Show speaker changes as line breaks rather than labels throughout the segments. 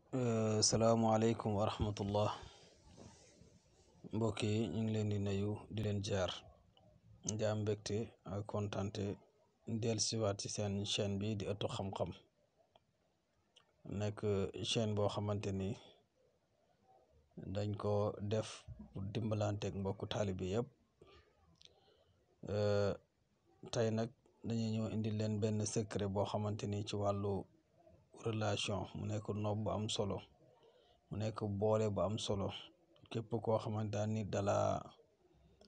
Salaamaaleykum wa rahmatullah mbokk yi ñu ngi leen di nuyu di leen jaar di am mbégte ak kontante dellusiwaat ci seen chaîne bi di ëttu xam-xam nekk chaîne boo xamante ni dañ ko def pour dimbalanteeg mbokku taalibe yëpp tey nag dañuy ñëw indi leen benn secret boo xamante ni ci wàllu relation mu nekk nob bu am solo mu nekk boole bu am solo képp koo xamante ni dala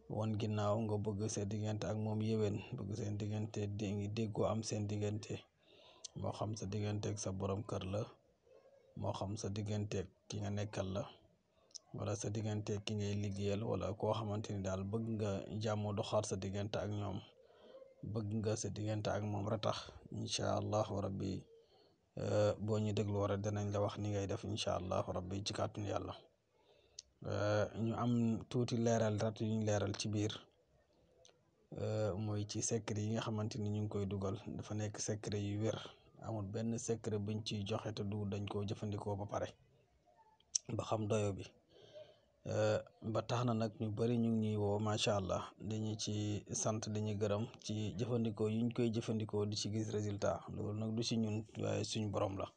woon ginnaaw nga bëgg sa diggante ak moom yéwén bëgg seen diggante déggoo am seen diggante moo xam sa digganteeg sa borom kër la moo xam sa digganteeg ki nga nekkal la wala sa digganteeg ki ngay liggéeyal wala koo xamante ni daal bëgg nga jàmm doxaat sa diggante ak ñoom bëgg nga sa diggante ak moom ratax incha allahu rabbi boo ñu dégloo rek danañ la wax ni ngay def incha allahu rabbi ci kàttanu yàlla ñu am tuuti leeral rat yu ñu leeral ci biir mooy ci secret yi nga xamante ni ñu ngi koy dugal dafa nekk secret yu wér amul benn secret buñ ciy joxe te du dañ koo jëfandikoo ba pare ba xam doyo bi ba tax na nag ñu bari ñu ngi ñuy woo macha allah dañu ci sant dañuy gërëm ci jëfandikoo yi ñu koy jëfandikoo di ci gis résultat loolu nag du ci ñun waaye suñ borom la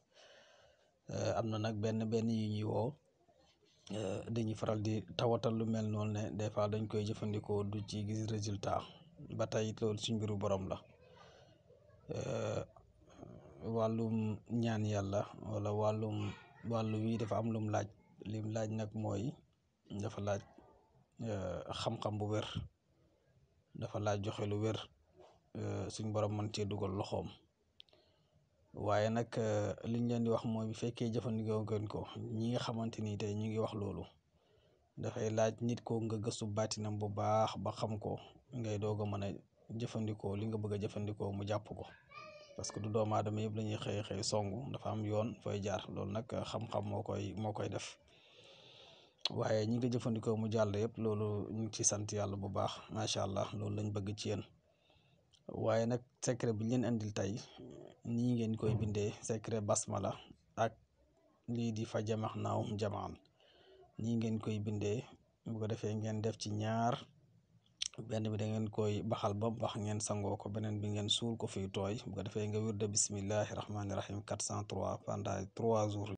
am na nag benn yi ñuy woo dañuy faral di tawatal lu mel noonu ne des fois dañ koy jëfandikoo du ci gis résultat ba tey loolu suñ mbiru borom la wàllum ñaan yàlla wala wàllu wi dafa am lum laaj lim laaj nag mooy dafa laaj xam-xam bu wér dafa laaj joxe lu wér suñ borom mën cee dugal loxoom waaye nag liñ leen di wax mooy bu fekkee jëfandikoo gën ko ñi nga xamante ni tey ñu ngi wax loolu dafay laaj nit ko nga gëstu baatinam bu baax ba xam ko ngay doog a mën a jëfandikoo li nga bëgg a jëfandikoo mu jàpp ko parce que du doomu aadama yëpp la ñuy xëy songu dafa am yoon fooy jaar loolu nag xam-xam moo koy def waaye ñi nga jëfandikoo mu jàll yëpp loolu ñu ngi ci sant yàlla bu baax macha allah loolu lañ bëgg ci yéen waaye nag secret bi leen andil tey nii ngeen koy bindee secret basmala ak lii di fa jamax naawum jamaan nii ngeen koy bindee bu ko defee ngeen def ci ñaar benn bi da ngeen koy baxal ba bax ngeen sangoo ko beneen bi ngeen suul ko fiy tooy bu ko defee nga wirde bismillahi rahmaani rahim 403 pendant 3 jours